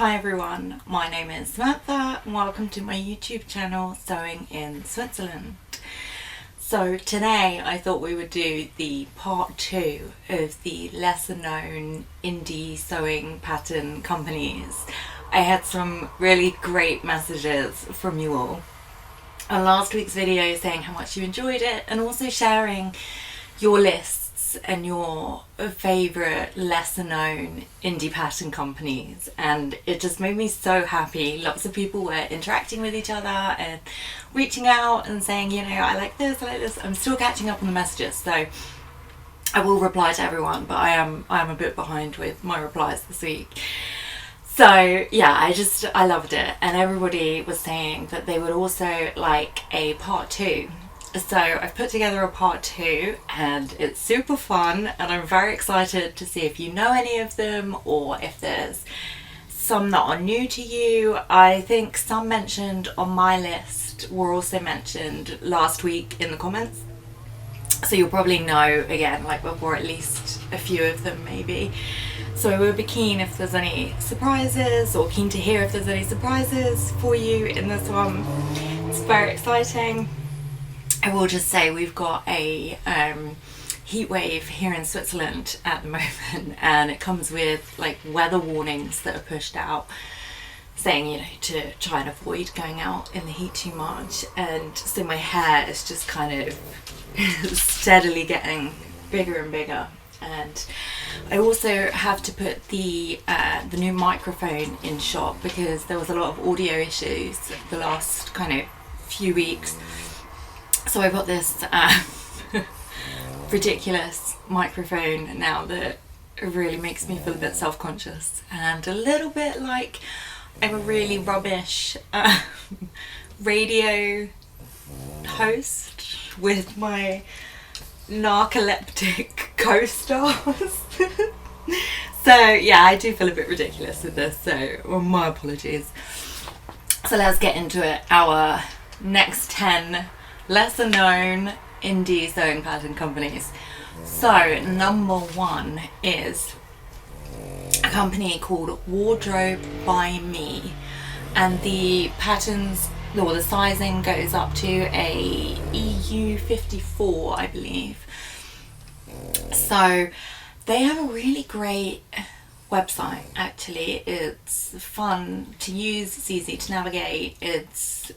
Hi everyone, my name is Samantha and welcome to my YouTube channel Sewing in Switzerland. So today I thought we would do the part 2 of the lesser known indie sewing pattern companies. I had some really great messages from you all on last week's video saying how much you enjoyed it and also sharing your lists and your favourite lesser known indie pattern companies, and it just made me so happy. Lots of people were interacting with each other and reaching out and saying, you know, I like this, I like this. I'm still catching up on the messages, so I will reply to everyone, but I am a bit behind with my replies this week. So yeah, I loved it, and everybody was saying that they would also like a part 2. So I've put together a part 2 and it's super fun, and I'm very excited to see if you know any of them or if there's some that are new to you. I think some mentioned on my list were also mentioned last week in the comments, so you'll probably know again, like, or at least a few of them maybe. So I would be keen if there's any surprises, or keen to hear if there's any surprises for you in this one. It's very exciting. I will just say we've got a heat wave here in Switzerland at the moment, and it comes with like weather warnings that are pushed out saying, you know, to try and avoid going out in the heat too much. And so my hair is just kind of steadily getting bigger and bigger. And I also have to put the new microphone in shop because there was a lot of audio issues the last kind of few weeks. So I've got this ridiculous microphone now that really makes me feel a bit self-conscious and a little bit like I'm a really rubbish radio host with my narcoleptic co-stars. So yeah, I do feel a bit ridiculous with this, so my apologies. So let's get into it. Our next 10 lesser known indie sewing pattern companies. So number 1 is a company called Wardrobe by Me, and the patterns, or the sizing, goes up to a EU 54, I believe. So they have a really great website. Actually, it's fun to use, it's easy to navigate, it's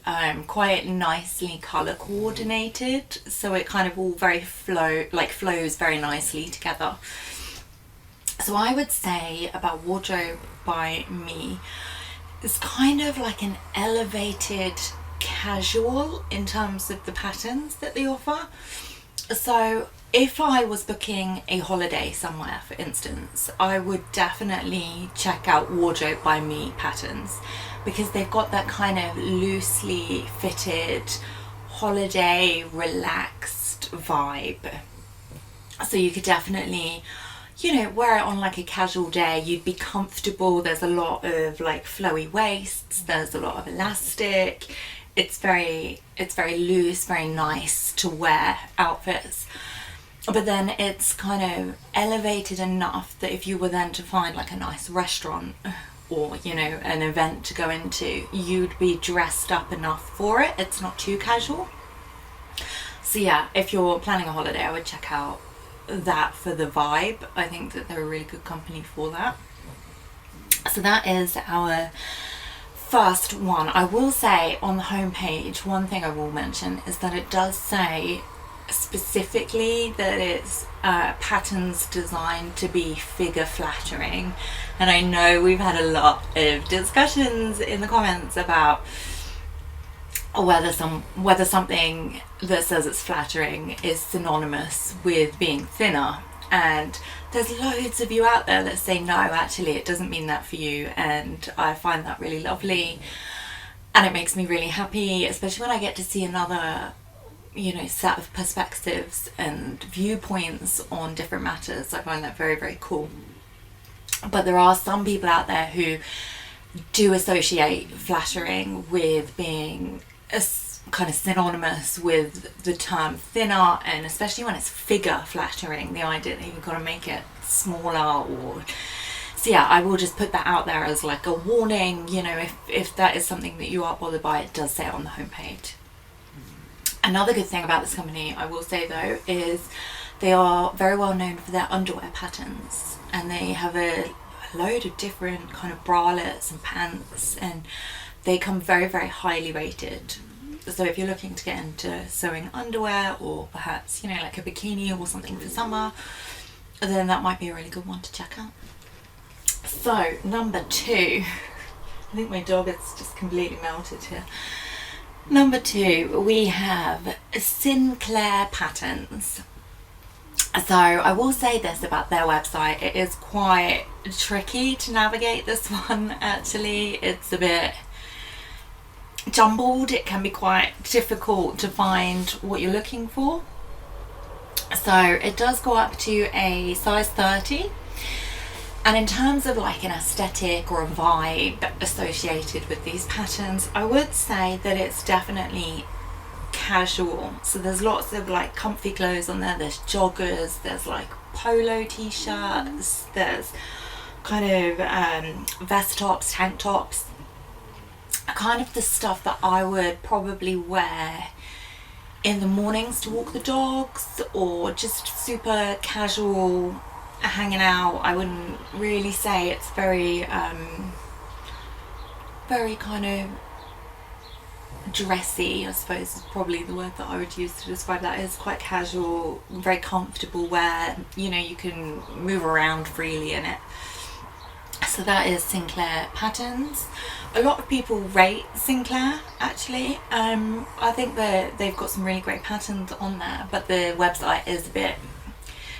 quite nicely color coordinated, so it kind of all flows very nicely together. So I would say about Wardrobe by Me, it's kind of like an elevated casual in terms of the patterns that they offer. So if I was booking a holiday somewhere, for instance, I would definitely check out Wardrobe by Me patterns, because they've got that kind of loosely fitted, holiday, relaxed vibe. So you could definitely, you know, wear it on like a casual day. You'd be comfortable. There's a lot of like flowy waists. There's a lot of elastic. It's very loose, very nice to wear outfits. But then it's kind of elevated enough that if you were then to find like a nice restaurant or, you know, an event to go into, you'd be dressed up enough for it. It's not too casual. So yeah, if you're planning a holiday, I would check out that for the vibe. I think that they're a really good company for that. So that is our first one. I will say on the homepage, one thing I will mention is that it does say specifically that it's patterns designed to be figure flattering, and I know we've had a lot of discussions in the comments about whether something that says it's flattering is synonymous with being thinner, and there's loads of you out there that say no, actually it doesn't mean that for you, and I find that really lovely, and it makes me really happy, especially when I get to see another, you know, set of perspectives and viewpoints on different matters. I find that very, very cool. But there are some people out there who do associate flattering with being kind of synonymous with the term thinner, and especially when it's figure flattering, the idea that you've got to make it smaller or So yeah, I will just put that out there as like a warning, you know, if that is something that you are bothered by, it does say it on the homepage. Another good thing about this company, I will say though, is they are very well known for their underwear patterns, and they have a load of different kind of bralettes and pants, and they come very, very highly rated. So if you're looking to get into sewing underwear, or perhaps, you know, like a bikini or something for summer, then that might be a really good one to check out. So number 2, I think my dog is just completely melted here. Number 2, we have SINCLAIR patterns. So I will say this about their website, it is quite tricky to navigate this one actually. It's a bit jumbled, it can be quite difficult to find what you're looking for. So it does go up to a size 30. And in terms of like an aesthetic or a vibe associated with these patterns, I would say that it's definitely casual. So there's lots of like comfy clothes on there, there's joggers, there's like polo t-shirts, there's kind of vest tops, tank tops, kind of the stuff that I would probably wear in the mornings to walk the dogs, or just super casual hanging out. I wouldn't really say it's very very kind of dressy, I suppose is probably the word that I would use to describe that. It's quite casual, very comfortable wear, you know, you can move around freely in it. So that is SINCLAIR patterns. A lot of people rate SINCLAIR actually. I think that they've got some really great patterns on there, but the website is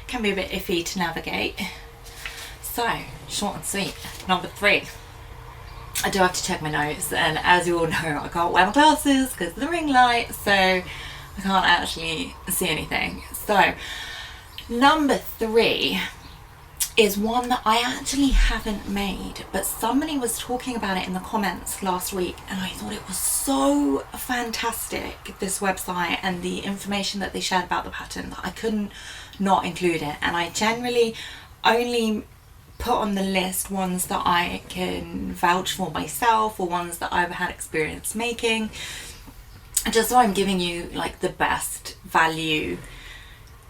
can be a bit iffy to navigate. So short and sweet, number 3. I do have to check my notes, and as you all know, I can't wear my glasses because of the ring light, so I can't actually see anything. So number 3 is one that I actually haven't made, but somebody was talking about it in the comments last week, and I thought it was so fantastic, this website and the information that they shared about the pattern, that I couldn't not include it. And I generally only put on the list ones that I can vouch for myself, or ones that I've had experience making, just so I'm giving you like the best value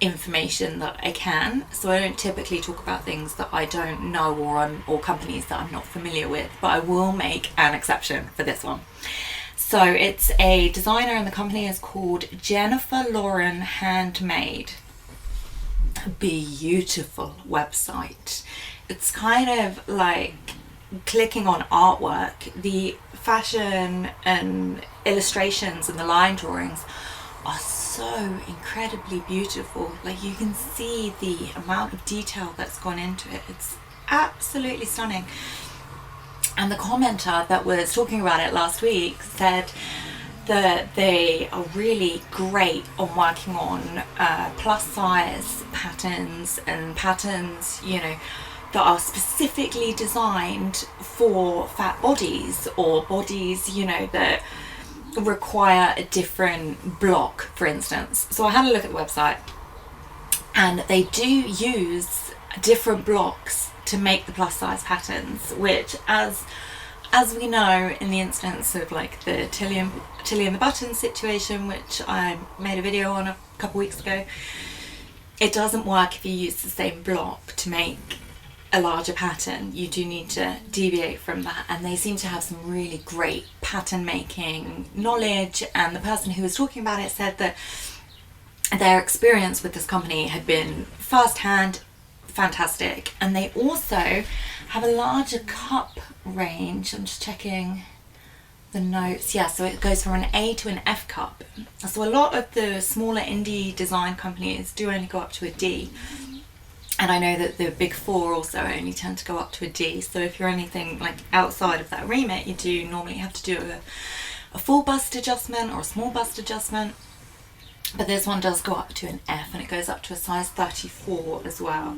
information that I can. So I don't typically talk about things that I don't know, or companies that I'm not familiar with, but I will make an exception for this one. So it's a designer, and the company is called Jennifer Lauren HANDMADE. Beautiful website. It's kind of like clicking on artwork. The fashion and illustrations and the line drawings are so incredibly beautiful. Like, you can see the amount of detail that's gone into it. It's absolutely stunning. And the commenter that was talking about it last week said that they are really great on working on plus size patterns, and patterns, you know, that are specifically designed for fat bodies, or bodies, you know, that require a different block, for instance. So I had a look at the website, and they do use different blocks to make the plus size patterns, which as we know, in the instance of like the Tilly and the Button situation, which I made a video on a couple weeks ago, it doesn't work if you use the same block to make a larger pattern. You do need to deviate from that, and they seem to have some really great pattern making knowledge. And the person who was talking about it said that their experience with this company had been first-hand fantastic, and they also have a larger cup range. I'm just checking the notes. Yeah, so it goes from an A to an F cup. So a lot of the smaller indie design companies do only go up to a D, and I know that the big 4 also only tend to go up to a D. So if you're anything like outside of that remit, you do normally have to do a full bust adjustment or a small bust adjustment. But this one does go up to an F, and it goes up to a size 34 as well.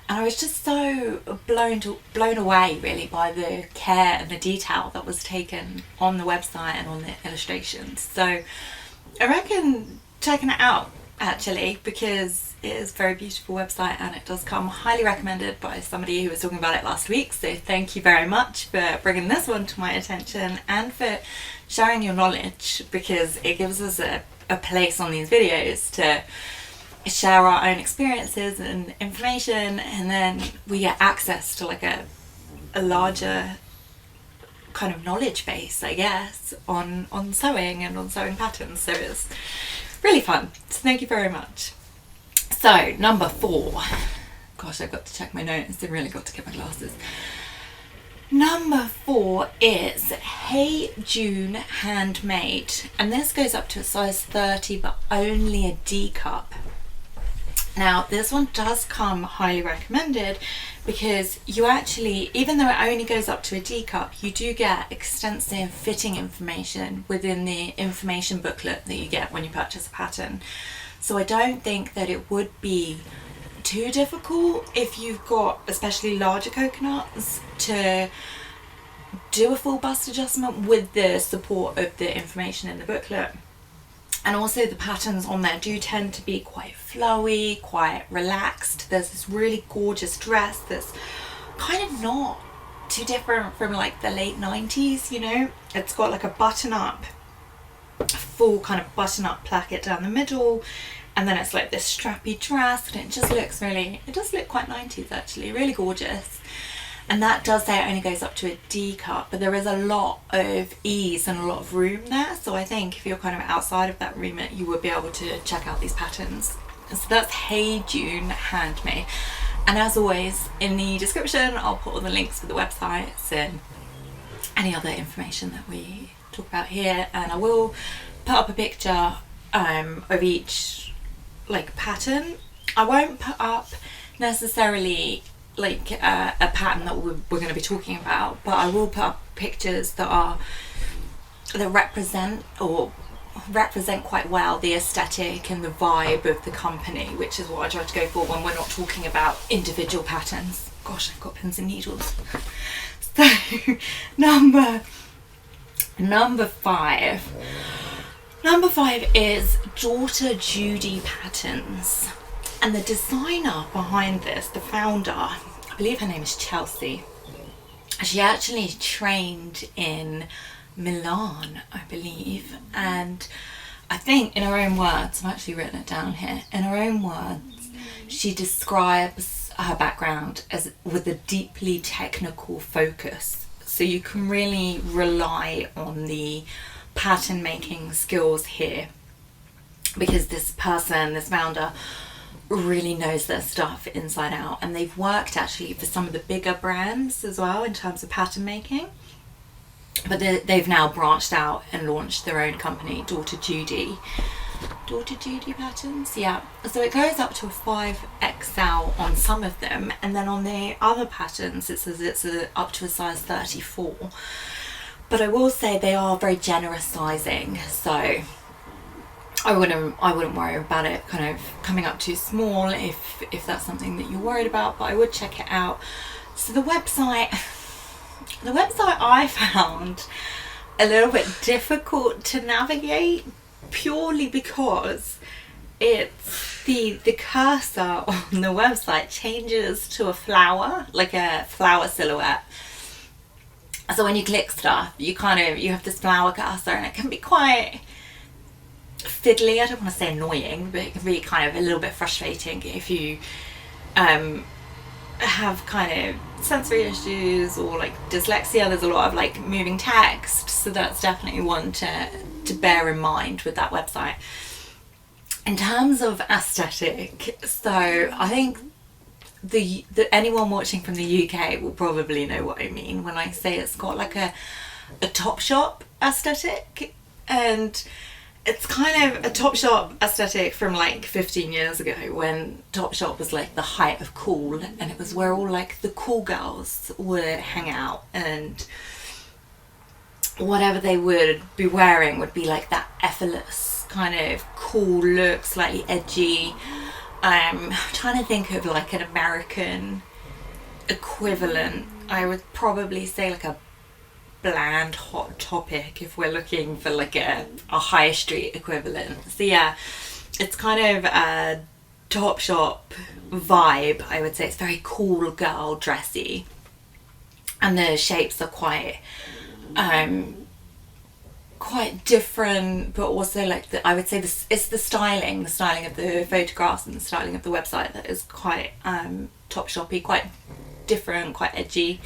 And I was just so blown away really by the care and the detail that was taken on the website and on the illustrations. So I reckon checking it out actually, because it is a very beautiful website and it does come highly recommended by somebody who was talking about it last week. So thank you very much for bringing this one to my attention and for sharing your knowledge, because it gives us a place on these videos to share our own experiences and information, and then we get access to like a larger kind of knowledge base, I guess, on sewing and on sewing patterns. So it's really fun. So thank you very much. So number 4, gosh, I've got to check my notes, I really got to get my glasses. Number 4 is Hey June Handmade, and this goes up to a size 30 but only a D cup. Now this one does come highly recommended because you actually, even though it only goes up to a D cup, you do get extensive fitting information within the information booklet that you get when you purchase a pattern. So I don't think that it would be too difficult if you've got especially larger coconuts to do a full bust adjustment with the support of the information in the booklet. And also the patterns on there do tend to be quite flowy, quite relaxed. There's this really gorgeous dress that's kind of not too different from like the late 90s, you know. It's got like a button up, full kind of button up placket down the middle, and then it's like this strappy dress, and it just looks really, it does look quite 90s actually, really gorgeous. And that does say it only goes up to a D cup, but there is a lot of ease and a lot of room there. So I think if you're kind of outside of that remit, you would be able to check out these patterns. So that's Hey June Handmade. And as always, in the description, I'll put all the links for the websites and any other information that we talk about here. And I will put up a picture of each like pattern. I won't put up necessarily like a pattern that we're going to be talking about, but I will put up pictures that represent quite well the aesthetic and the vibe of the company, which is what I try to go for when we're not talking about individual patterns. Gosh, I've got pins and needles. So number 5 is Daughter Judy Patterns. And the designer behind this, the founder, I believe her name is Chelsea. She actually trained in Milan, I believe. And I think in her own words, I've actually written it down here, in her own words, she describes her background as with a deeply technical focus. So you can really rely on the pattern making skills here, because this person, this founder, really knows their stuff inside out, and they've worked actually for some of the bigger brands as well in terms of pattern making, but they've now branched out and launched their own company, Daughter Judy Patterns. Yeah, so it goes up to a 5XL on some of them, and then on the other patterns it says it's up to a size 34, but I will say they are very generous sizing, so I wouldn't worry about it kind of coming up too small if that's something that you're worried about, but I would check it out. So the website I found a little bit difficult to navigate, purely because it's the cursor on the website changes to a flower, like a flower silhouette. So when you click stuff, you have this flower cursor, and it can be quite fiddly. I don't want to say annoying, but it can be kind of a little bit frustrating if you have kind of sensory issues or like dyslexia. There's a lot of like moving text, so that's definitely one to bear in mind with that website. In terms of aesthetic, so I think the anyone watching from the UK will probably know what I mean when I say it's got like a Topshop aesthetic, and it's kind of a Topshop aesthetic from like 15 years ago, when Topshop was like the height of cool, and it was where all like the cool girls would hang out, and whatever they would be wearing would be like that effortless kind of cool look, slightly edgy. I'm trying to think of like an American equivalent. I would probably say like a bland Hot Topic if we're looking for like a high street equivalent. So yeah, It's kind of a Topshop vibe, I would say. It's very cool girl dressy, and the shapes are quite different, but also like I would say it's the styling of the photographs and the styling of the website that is quite Topshop-y, quite different, quite edgy.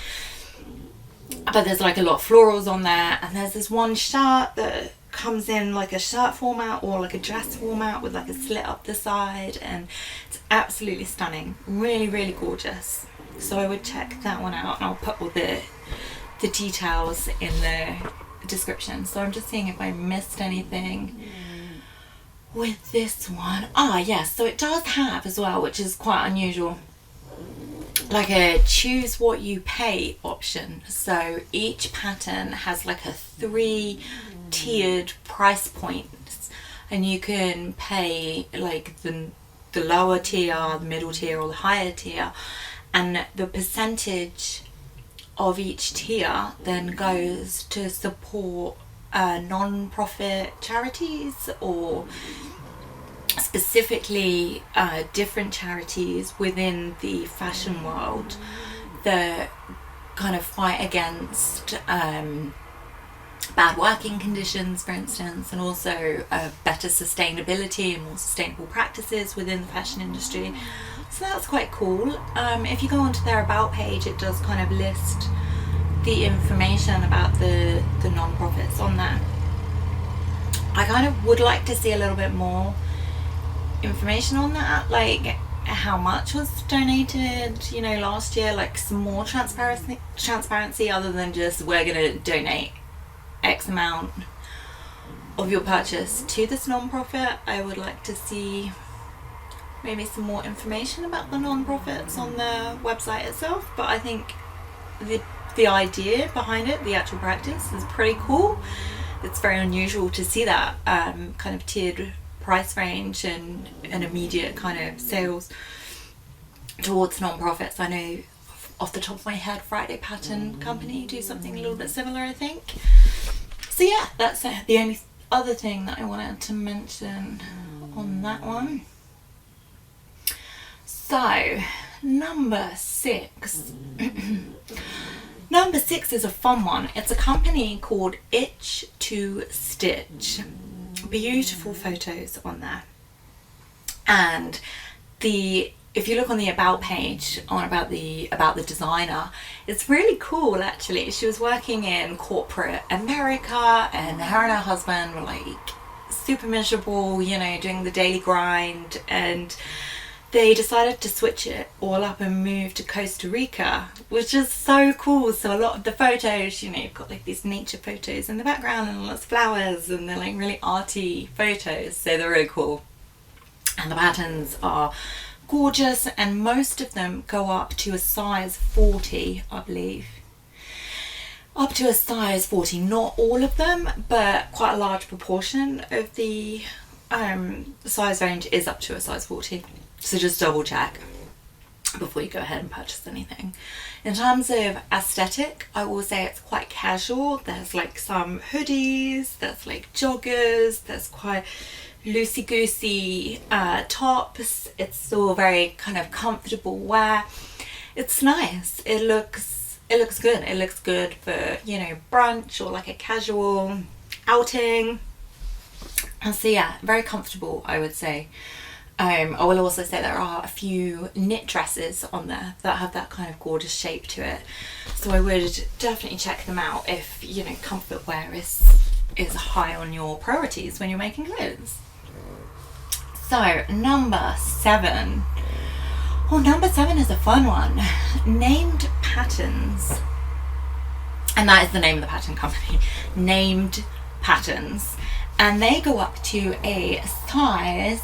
But there's like a lot of florals on there, and there's this one shirt that comes in like a shirt format or like a dress format with like a slit up the side, and it's absolutely stunning, really, really gorgeous. So I would check that one out, and I'll put all the details in the description. So I'm just seeing if I missed anything with this one. Yes, so it does have as well, which is quite unusual, like a choose what you pay option. So each pattern has like a 3-tiered price points, and you can pay like the lower tier, the middle tier, or the higher tier, and the percentage of each tier then goes to support non-profit charities, or specifically different charities within the fashion world that kind of fight against bad working conditions, for instance, and also better sustainability and more sustainable practices within the fashion industry. So that's quite cool. If you go onto their about page, it does kind of list the information about the non-profits on there. I kind of would like to see a little bit more information on that, like how much was donated, you know, last year, like some more transparency other than just we're gonna donate X amount of your purchase to this non-profit. I would like to see maybe some more information about the non-profits on the website itself, but I think the idea behind it, the actual practice, is pretty cool. It's very unusual to see that kind of tiered price range and an immediate kind of sales towards non-profits. I know off the top of my head Friday Pattern Company do something a little bit similar, I think. So yeah, that's the only other thing that I wanted to mention on that one. So number 6 number 6 is a fun one. It's a company called Itch to Stitch. Beautiful photos on there, and if you look on the about page on about the designer, it's really cool actually. She was working in corporate America, and her husband were like super miserable, you know, doing the daily grind, and they decided to switch it all up and move to Costa Rica, which is so cool. So a lot of the photos, you know, you've got like these nature photos in the background and lots of flowers, and they're like really arty photos, so they're really cool. And the patterns are gorgeous, and most of them go up to a size 40, I believe. Up to a size 40, not all of them, but quite a large proportion of the size range is up to a size 40. So just double check before you go ahead and purchase anything. In terms of aesthetic, I will say it's quite casual. There's like some hoodies, there's like joggers, there's quite loosey-goosey tops. It's all very kind of comfortable wear. It's nice. It looks good. It looks good for, you know, brunch or like a casual outing. And so yeah, very comfortable, I would say. I will also say there are a few knit dresses on there that have that kind of gorgeous shape to it. So I would definitely check them out if, you know, comfort wear is high on your priorities when you're making clothes. So number 7. Well, number 7 is a fun one. Named Patterns. And that is the name of the pattern company. Named Patterns. And they go up to a size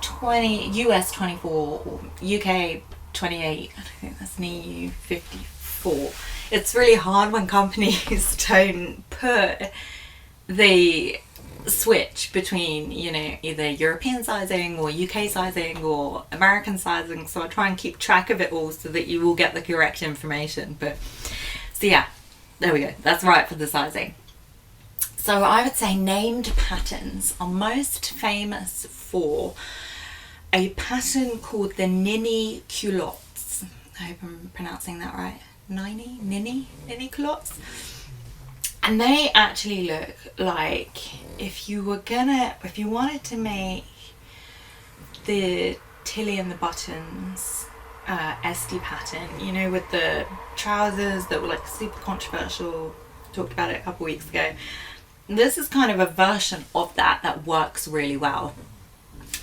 20, US 24 or UK 28. I think that's an EU 54. It's really hard when companies don't put the switch between, you know, either European sizing or UK sizing or American sizing, so I try and keep track of it all so that you will get the correct information. But so yeah, there we go, that's right for the sizing. So I would say named patterns are most famous for a pattern called the Nini culottes. I hope I'm pronouncing that right. Nini culottes. And they actually look like if you wanted to make the Tilly and the Buttons SD pattern, you know, with the trousers that were like super controversial, talked about it a couple weeks ago. This is kind of a version of that works really well.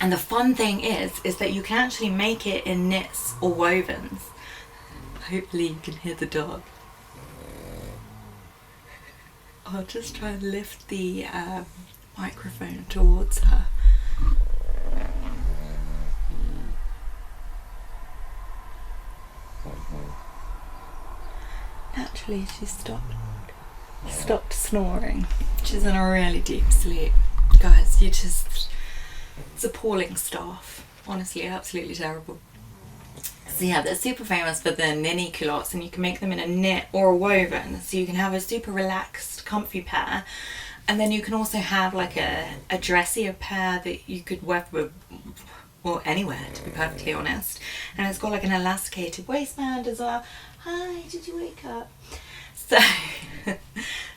And the fun thing is that you can actually make it in knits or wovens. Hopefully you can hear the dog. I'll just try and lift the microphone towards her. Actually, she stopped snoring. She's in a really deep sleep. Guys, it's appalling stuff. Honestly, absolutely terrible. So yeah, they're super famous for the Nini culottes, and you can make them in a knit or a woven. So you can have a super relaxed, comfy pair. And then you can also have like a dressier pair that you could wear with, well, anywhere, to be perfectly honest. And it's got like an elasticated waistband as well. Hi, did you wake up? So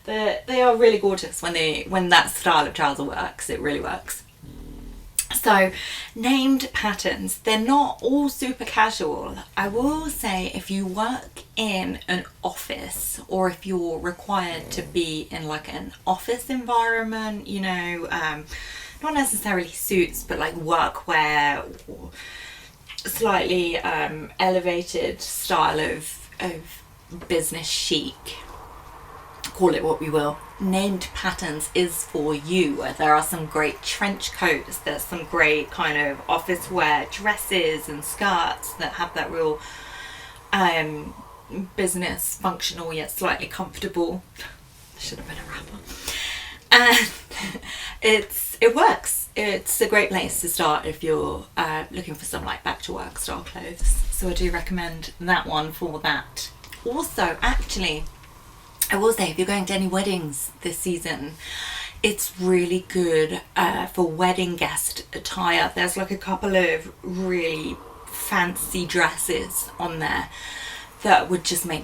they are really gorgeous when that style of trouser works. It really works. So named patterns, they're not all super casual. I will say if you work in an office, or if you're required to be in like an office environment, you know, not necessarily suits, but like workwear or slightly elevated style of business chic, call it what we will, named patterns is for you. There are some great trench coats, there's some great kind of office wear dresses and skirts that have that real business functional yet slightly comfortable. Should have been a rapper. And it works. It's a great place to start if you're looking for some like back to work style clothes. So I do recommend that one for that. Also, actually, I will say if you're going to any weddings this season, it's really good for wedding guest attire. There's like a couple of really fancy dresses on there that would just make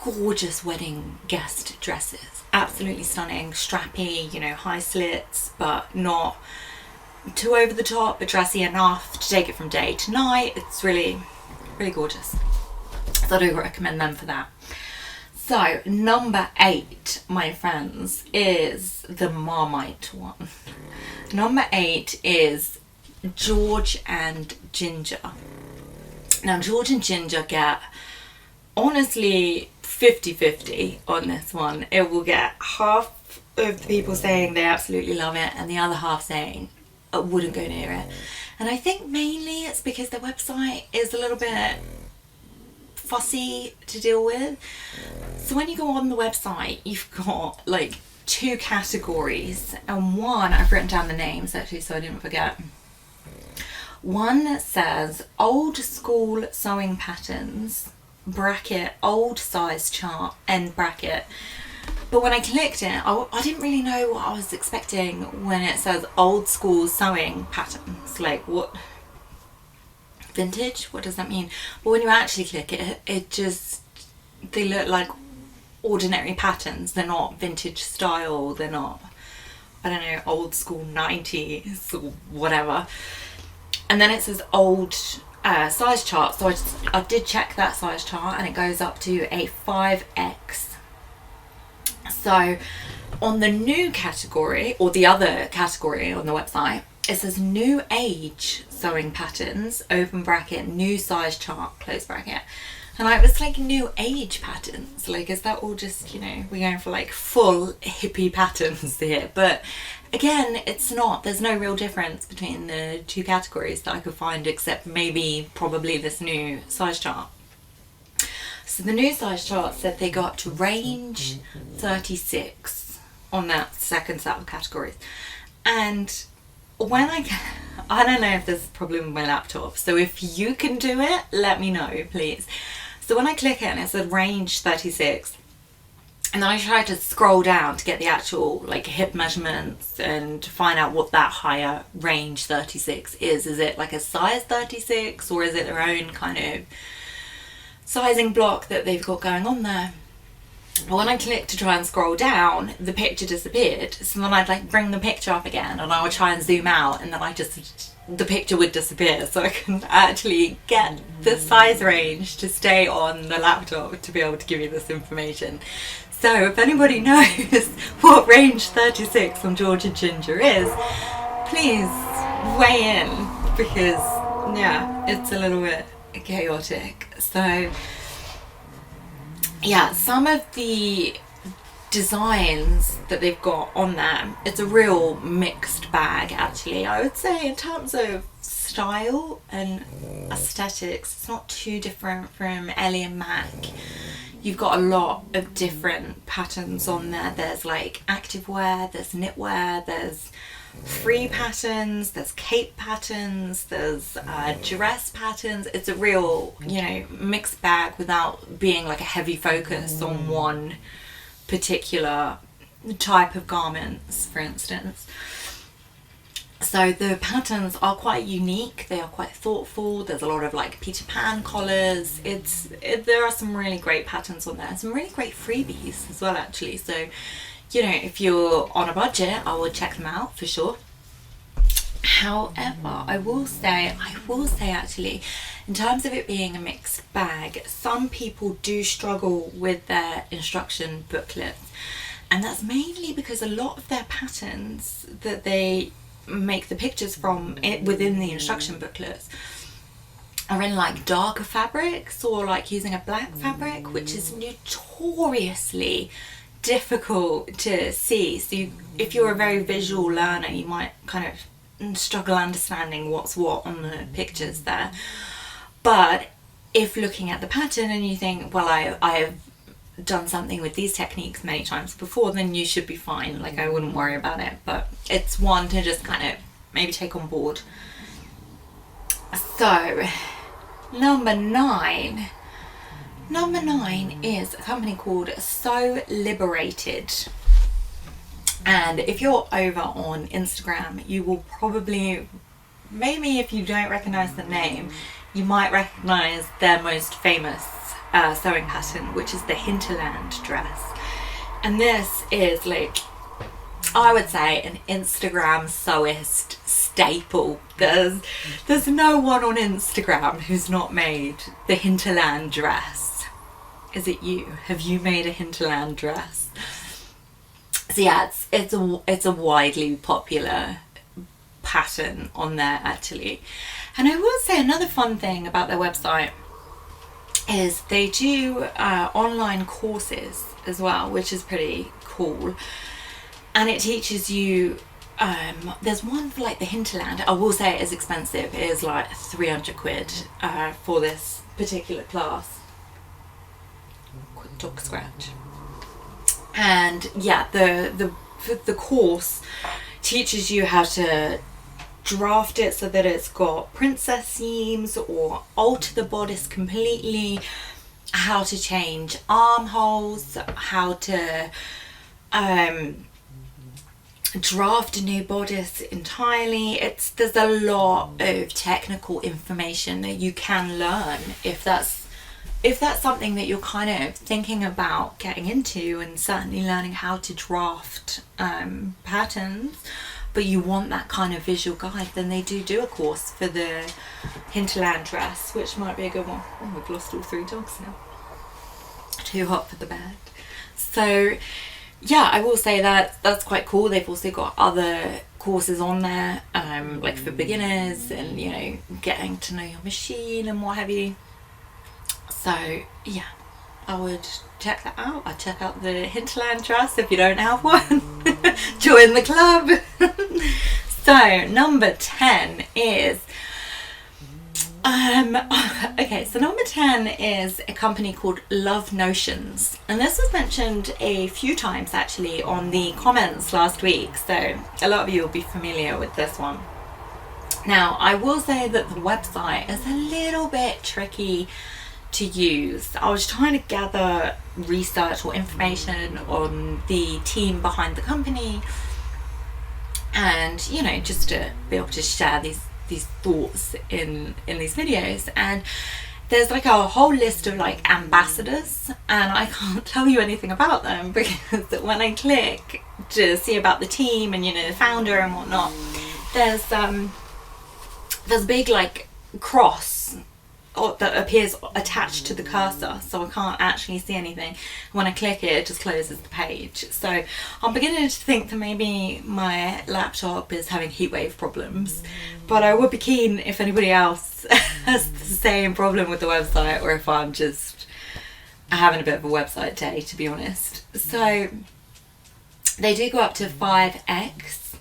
gorgeous wedding guest dresses. Absolutely stunning, strappy, you know, high slits, but not too over the top, but dressy enough to take it from day to night. It's really, really gorgeous. So I do recommend them for that. So number 8, my friends, is the Marmite one. Number 8 is George and Ginger. Now George and Ginger get, honestly, 50-50 on this one. It will get half of the people saying they absolutely love it and the other half saying I wouldn't go near it. And I think mainly it's because the website is a little bit fussy to deal with. So when you go on the website, you've got like 2 categories, and one, I've written down the names actually so I didn't forget. One says old school sewing patterns, bracket, old size chart, end bracket. But when I clicked it, I didn't really know what I was expecting when it says old school sewing patterns. Like, what? Vintage? What does that mean? But when you actually click it, they look like ordinary patterns. They're not vintage style. They're not, I don't know, old school 90s or whatever. And then it says old size chart. So I did check that size chart, and it goes up to a 5X. So on the new category, or the other category on the website, it says new age sewing patterns, open bracket, new size chart, close bracket. And I was like, new age patterns? Like, is that all just, you know, we're going for like full hippie patterns here? But again, it's not. There's no real difference between the 2 categories that I could find, except maybe probably this new size chart. So the new size chart said they got to range 36 on that second set of categories. And when I don't know if there's a problem with my laptop, so if you can do it, let me know, please. So when I click it and it said range 36, And then I try to scroll down to get the actual like hip measurements and to find out what that higher range 36 is. Is it like a size 36, or is it their own kind of sizing block that they've got going on there? But when I clicked to try and scroll down, the picture disappeared. So then I'd like bring the picture up again and I would try and zoom out, and then the picture would disappear. So I couldn't actually get the size range to stay on the laptop to be able to give you this information. So if anybody knows what range 36 on Georgia Ginger is, please weigh in, because yeah, it's a little bit chaotic. So yeah, some of the designs that they've got on there, it's a real mixed bag actually. I would say in terms of style and aesthetics, it's not too different from Ellie and Mac. You've got a lot of different patterns on there. There's like activewear, there's knitwear, there's free patterns, there's cape patterns, there's dress patterns. It's a real, you know, mixed bag without being like a heavy focus on one particular type of garments, for instance. So the patterns are quite unique, they are quite thoughtful. There's a lot of like Peter Pan collars. There are some really great patterns on there, some really great freebies as well actually. So, you know, if you're on a budget, I would check them out for sure. However, I will say actually, in terms of it being a mixed bag, some people do struggle with their instruction booklets, and that's mainly because a lot of their patterns that they make the pictures from within the instruction booklets are in like darker fabrics, or like using a black fabric, which is notoriously difficult to see. So if you're a very visual learner, you might kind of struggle understanding what's what on the pictures there. But if looking at the pattern and you think, well, I have done something with these techniques many times before, then you should be fine. Like, I wouldn't worry about it, but it's one to just kind of maybe take on board. So number nine is a company called So Liberated, and if you're over on Instagram, you will probably, maybe if you don't recognize the name, you might recognize their most famous sewing pattern, which is the hinterland dress. And this is like, I would say, an Instagram sewist staple. There's no one on Instagram who's not made the hinterland dress. Is it you? Have you made a hinterland dress? So yeah, it's a widely popular pattern on there actually. And I will say another fun thing about their website is they do online courses as well, which is pretty cool. And it teaches you, there's one for like the hinterland. I will say it is expensive. It is like 300 quid for this particular class. Quick dog scratch. And yeah, the course teaches you how to draft it so that it's got princess seams, or alter the bodice completely, how to change armholes, how to draft a new bodice entirely. There's a lot of technical information that you can learn if that's something that you're kind of thinking about getting into, and certainly learning how to draft patterns, but you want that kind of visual guide. Then they do a course for the hinterland dress, which might be a good one. Oh, we've lost all 3 dogs now. Too hot for the bed. So yeah, I will say that that's quite cool. They've also got other courses on there, like for beginners, and you know, getting to know your machine and what have you. So yeah, I would check that out. I'd check out the hinterland dress if you don't have one. Join the club. So number 10 is okay, so number 10 is a company called Love Notions, and this was mentioned a few times actually on the comments last week, so a lot of you will be familiar with this one. Now, I will say that the website is a little bit tricky to use. I was trying to gather research or information on the team behind the company, and you know, just to be able to share these thoughts in these videos. And there's like a whole list of like ambassadors, and I can't tell you anything about them because when I click to see about the team and, you know, the founder and whatnot, there's a big like cross that appears attached to the cursor, so I can't actually see anything. When I click it, it just closes the page. So I'm beginning to think that maybe my laptop is having heatwave problems, but I would be keen if anybody else has the same problem with the website, or if I'm just having a bit of a website day, to be honest. So they do go up to 5x,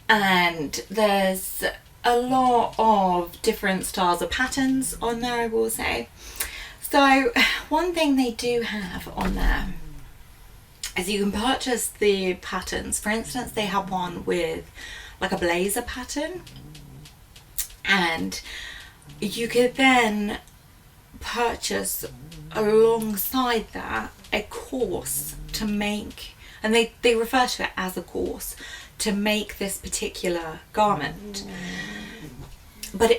and there's a lot of different styles of patterns on there, I will say. So one thing they do have on there is you can purchase the patterns. For instance, they have one with like a blazer pattern, and you could then purchase alongside that a course to make, and they refer to it as a course, to make this particular garment. But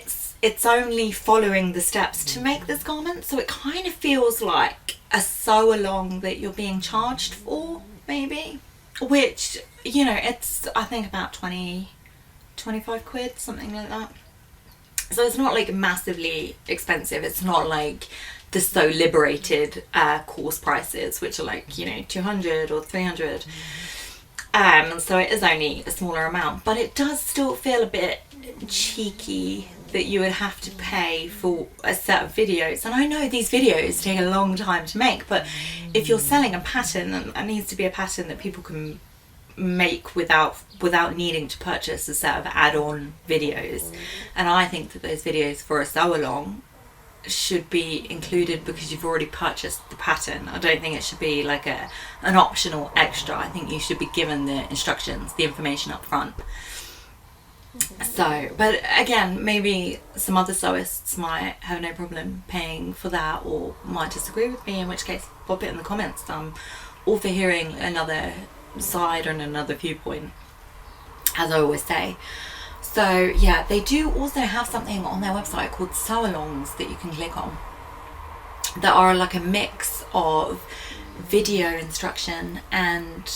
it's only following the steps to make this garment, so it kind of feels like a sew along that you're being charged for, maybe, which, you know, it's I think about 25 quid, something like that. So it's not like massively expensive. It's not like the So Liberated course prices, which are like, you know, 200 or 300. So it is only a smaller amount, but it does still feel a bit cheeky that you would have to pay for a set of videos. And I know these videos take a long time to make, but if you're selling a pattern, it needs to be a pattern that people can make without needing to purchase a set of add-on videos. And I think that those videos for a sew along should be included because you've already purchased the pattern. I don't think it should be like an optional extra. I think you should be given the instructions, the information up front. So, but again, maybe some other sewists might have no problem paying for that, or might disagree with me, in which case pop it in the comments. I'm all for hearing another side and another viewpoint, as I always say. So yeah, they do also have something on their website called sew-alongs that you can click on, that are like a mix of video instruction and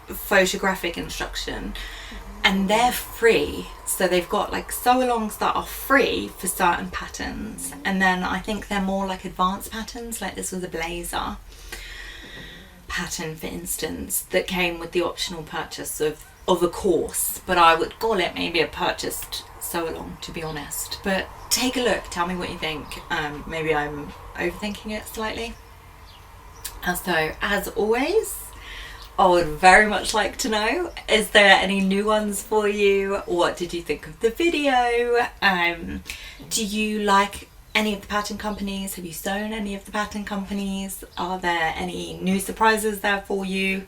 photographic instruction, and they're free. So they've got like sew-alongs that are free for certain patterns, and then I think they're more like advanced patterns, like this was a blazer pattern, for instance, that came with the optional purchase of a course, but I would call it maybe a purchased sew-along, to be honest. But take a look, tell me what you think. Maybe I'm overthinking it slightly. And so, as always, I would very much like to know, is there any new ones for you? What did you think of the video? Do you like any of the pattern companies? Have you sewn any of the pattern companies? Are there any new surprises there for you?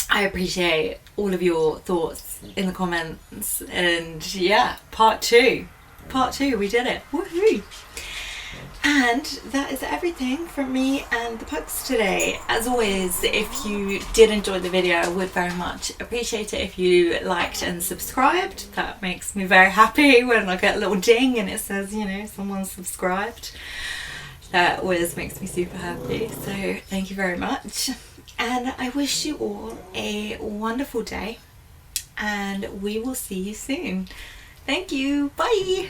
I appreciate all of your thoughts in the comments. And yeah, part two, we did it, woohoo! And that is everything from me and the pugs today. As always, if you did enjoy the video, I would very much appreciate it if you liked and subscribed. That makes me very happy when I get a little ding and it says, you know, someone subscribed. That always makes me super happy, so thank you very much. And I wish you all a wonderful day, and we will see you soon. Thank you, bye!